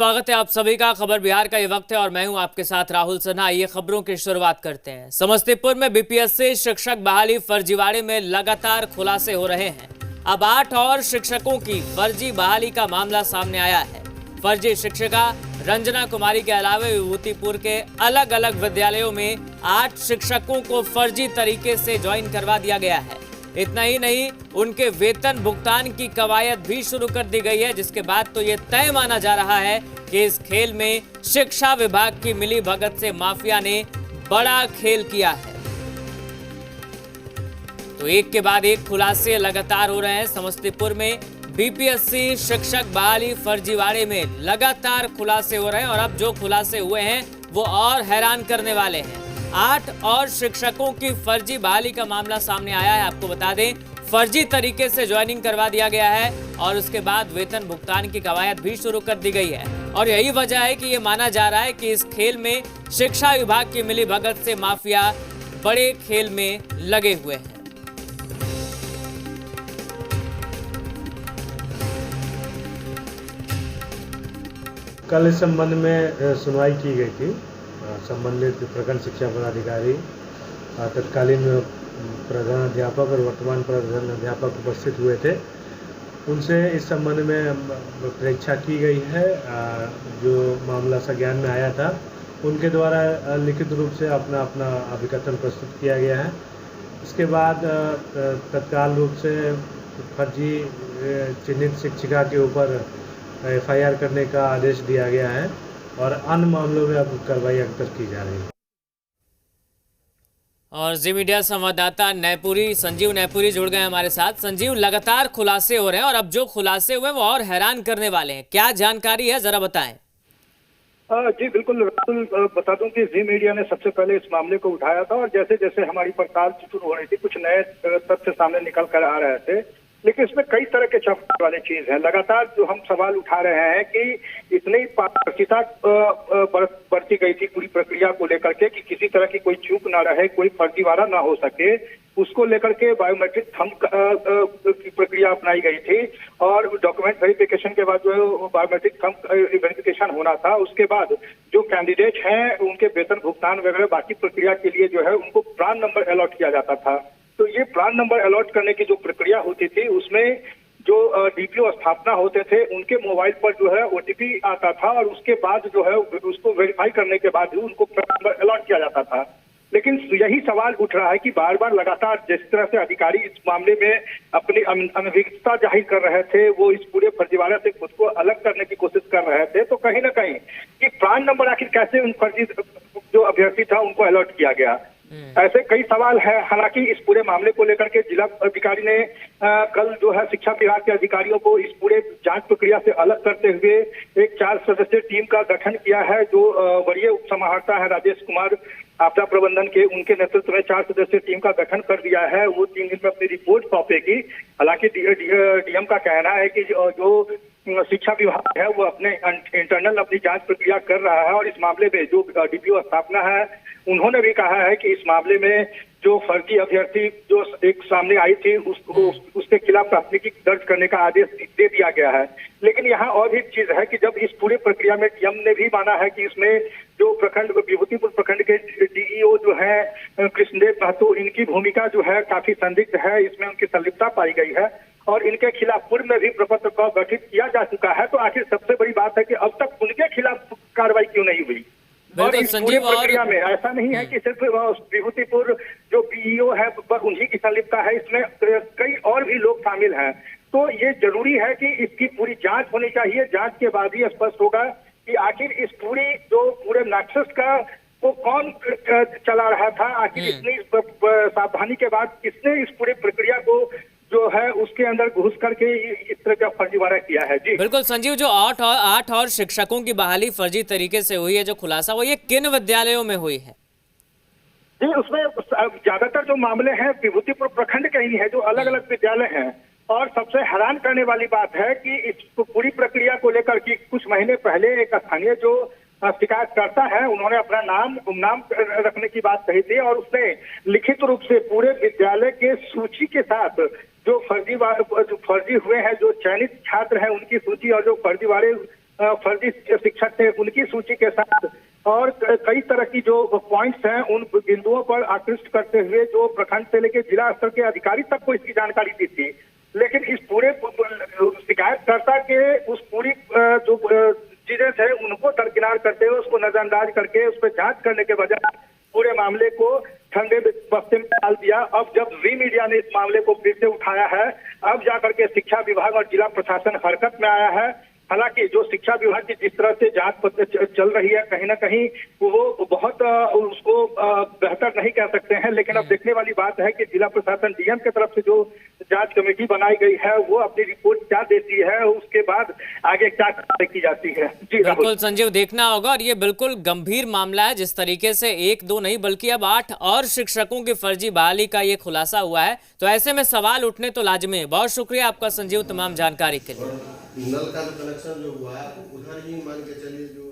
स्वागत है आप सभी का। खबर बिहार का ये वक्त है और मैं हूं आपके साथ राहुल सिन्हा। ये खबरों की शुरुआत करते हैं। समस्तीपुर में बीपीएससी शिक्षक बहाली फर्जीवाड़े में लगातार खुलासे हो रहे हैं। अब 8 और शिक्षकों की फर्जी बहाली का मामला सामने आया है। फर्जी शिक्षिका रंजना कुमारी के अलावा विभूतिपुर के अलग अलग विद्यालयों में 8 शिक्षकों को फर्जी तरीके से ज्वाइन करवा दिया गया है। इतना ही नहीं, उनके वेतन भुगतान की कवायद भी शुरू कर दी गई है, जिसके बाद तो ये तय माना जा रहा है कि इस खेल में शिक्षा विभाग की मिली भगत से माफिया ने बड़ा खेल किया है। तो एक के बाद एक खुलासे लगातार हो रहे हैं। समस्तीपुर में बीपीएससी शिक्षक बहाली फर्जीवाड़े में लगातार खुलासे हो रहे हैं और अब जो खुलासे हुए हैं वो और हैरान करने वाले हैं। 8 और शिक्षकों की फर्जी बहाली का मामला सामने आया है। आपको बता दें, फर्जी तरीके से ज्वाइनिंग करवा दिया गया है और उसके बाद वेतन भुगतान की कवायद भी शुरू कर दी गई है। और यही वजह है कि ये माना जा रहा है कि इस खेल में शिक्षा विभाग की मिलीभगत से माफिया बड़े खेल में लगे हुए हैं। कल इस संबंध में सुनवाई की गई थी। संबंधित प्रखंड शिक्षा पदाधिकारी, तत्कालीन प्रधान अध्यापक और वर्तमान प्रधान अध्यापक उपस्थित हुए थे। उनसे इस संबंध में परीक्षा की गई है। जो मामला संज्ञान में आया था, उनके द्वारा लिखित रूप से अपना अभिकथन प्रस्तुत किया गया है। इसके बाद तत्काल रूप से फर्जी चिन्हित शिक्षिका के ऊपर एफआईआर करने का आदेश दिया गया है और अन्य मामलों में अब कार्रवाई अक्सर की जा रही है। और जी मीडिया संवाददाता संजीव नैपुरी जुड़ गए हमारे साथ। संजीव, लगातार खुलासे हो रहे हैं और अब जो खुलासे हुए हैं वो और हैरान करने वाले हैं। क्या जानकारी है, जरा बताएं। जी बिल्कुल बता दूं कि जी मीडिया ने सबसे पहले इस मामले को उठाया था और जैसे जैसे हमारी पड़ताल शुरू हो रही थी, कुछ नए तथ्य सामने निकल कर आ रहे थे, लेकिन इसमें कई तरह के चौंकाने वाली चीज है। लगातार जो हम सवाल उठा रहे हैं कि इतनी पारदर्शिता बरती गई थी पूरी प्रक्रिया को लेकर के कि किसी तरह की कोई चूक ना रहे, कोई फर्जीवाड़ा ना हो सके, उसको लेकर के बायोमेट्रिक थंब की प्रक्रिया अपनाई गई थी और डॉक्यूमेंट वेरिफिकेशन के बाद जो है बायोमेट्रिक थंब वेरिफिकेशन होना था। उसके बाद जो कैंडिडेट हैं उनके वेतन भुगतान वगैरह बाकी प्रक्रिया के लिए जो है उनको प्रान नंबर अलॉट किया जाता था। तो ये प्रान नंबर अलॉट करने की जो प्रक्रिया होती थी, उसमें जो डीपीओ स्थापना होते थे उनके मोबाइल पर जो है ओटीपी आता था और उसके बाद जो है उसको वेरीफाई करने के बाद ही उनको प्रान नंबर अलॉट किया जाता था। लेकिन यही सवाल उठ रहा है कि बार बार लगातार जिस तरह से अधिकारी इस मामले में अपनी अनभिज्ञता जाहिर कर रहे थे, वो इस पूरे फर्जीवाड़े से खुद को अलग करने की कोशिश कर रहे थे, तो कहीं ना कहीं कि प्रान नंबर आखिर कैसे उन फर्जी जो अभ्यर्थी था उनको अलॉट किया गया, ऐसे कई सवाल है। हालांकि इस पूरे मामले को लेकर के जिला अधिकारी ने कल जो है शिक्षा विभाग के अधिकारियों को इस पूरे जांच प्रक्रिया से अलग करते हुए एक 4 सदस्यीय टीम का गठन किया है। जो वरीय उप समाहर्ता है राजेश कुमार आपदा प्रबंधन के, उनके नेतृत्व में 4 सदस्यीय टीम का गठन कर दिया है। वो 3 दिन में अपनी रिपोर्ट सौंपेगी। हालांकि डीएम का कहना है कि जो शिक्षा विभाग है वो अपने इंटरनल अपनी जांच प्रक्रिया कर रहा है और इस मामले में जो डीपीओ स्थापना है उन्होंने भी कहा है कि इस मामले में जो फर्जी अभ्यर्थी जो एक सामने आई थी उसके खिलाफ प्राथमिकी दर्ज करने का आदेश दे दिया गया है। लेकिन यहाँ और भी चीज है कि जब इस पूरे प्रक्रिया में डीएम ने भी माना है कि इसमें जो प्रखंड विभूतिपुर प्रखंड के डीईओ जो है कृष्णदेव महतो, इनकी भूमिका जो है काफी संदिग्ध है, इसमें उनकी संलिप्तता पाई गई है और इनके खिलाफ पूर्व में भी प्रपत्र का गठित किया जा चुका है। तो आखिर सबसे बड़ी बात है कि अब तक उनके खिलाफ कार्रवाई क्यों नहीं हुई? और इस पूरी प्रक्रिया में ऐसा नहीं है कि सिर्फ विभूतिपुर जो बीईओ है उन्हीं की संलिप्तता है, इसमें कई और भी लोग शामिल हैं। तो ये जरूरी है कि इसकी पूरी जांच होनी चाहिए। जांच के बाद ही स्पष्ट होगा कि आखिर इस पूरे नेक्सस का वो कौन चला रहा था, आखिर इतनी सावधानी के बाद किसने इस पूरी प्रक्रिया को जो है उसके अंदर घुस करके इस तरह का फर्जीवाड़ा किया है। जी बिल्कुल संजीव, जो 8 और शिक्षकों की बहाली फर्जी तरीके से हुई है, जो खुलासा वो ये किन विद्यालयों में हुई है? जी उसमें ज्यादातर जो मामले हैं विभूतिपुर प्रखंड के ही है, जो अलग अलग विद्यालय हैं। और सबसे हैरान करने वाली बात है कि इस पूरी प्रक्रिया को लेकर के कुछ महीने पहले एक स्थानीय जो शिकायतकर्ता है उन्होंने अपना नाम गुमनाम रखने की बात कही थी और उसने लिखित रूप से पूरे विद्यालय के सूची के साथ जो फर्जी हुए हैं, जो चयनित छात्र हैं उनकी सूची और जो फर्जीवाड़े फर्जी शिक्षक थे उनकी सूची के साथ और कई तरह की जो पॉइंट्स हैं उन बिंदुओं पर आकृष्ट करते हुए जो प्रखंड से लेकर जिला स्तर के अधिकारी तक को इसकी जानकारी दी थी। लेकिन इस पूरे शिकायतकर्ता के उस पूरी जो चीजें थे उनको दरकिनार करते हुए उसको नजरअंदाज करके उस पर जांच करने के बजाय पूरे मामले को ठंडे बस्ते में डाल दिया। अब जब जी मीडिया ने इस मामले को फिर से उठाया है, अब जाकर के शिक्षा विभाग और जिला प्रशासन हरकत में आया है। हालांकि जो शिक्षा विभाग की जिस तरह से जांच चल रही है, कहीं ना कहीं वो बहुत उसको बेहतर नहीं कह सकते हैं। लेकिन अब देखने वाली बात है कि जिला प्रशासन डीएम की तरफ से जो जांच कमेटी बनाई गई है वो अपनी रिपोर्ट क्या देती है, उसके बाद आगे क्या कार्रवाई की जाती है। जी बिल्कुल संजीव, देखना होगा। और ये बिल्कुल गंभीर मामला है, जिस तरीके से 1-2 नहीं बल्कि अब 8 और शिक्षकों की फर्जी बहाली का ये खुलासा हुआ है, तो ऐसे में सवाल उठने तो लाजमी है। बहुत शुक्रिया आपका संजीव तमाम जानकारी के लिए। नल का जो कनेक्शन जो हुआ है उधर ही मान के चलिए जो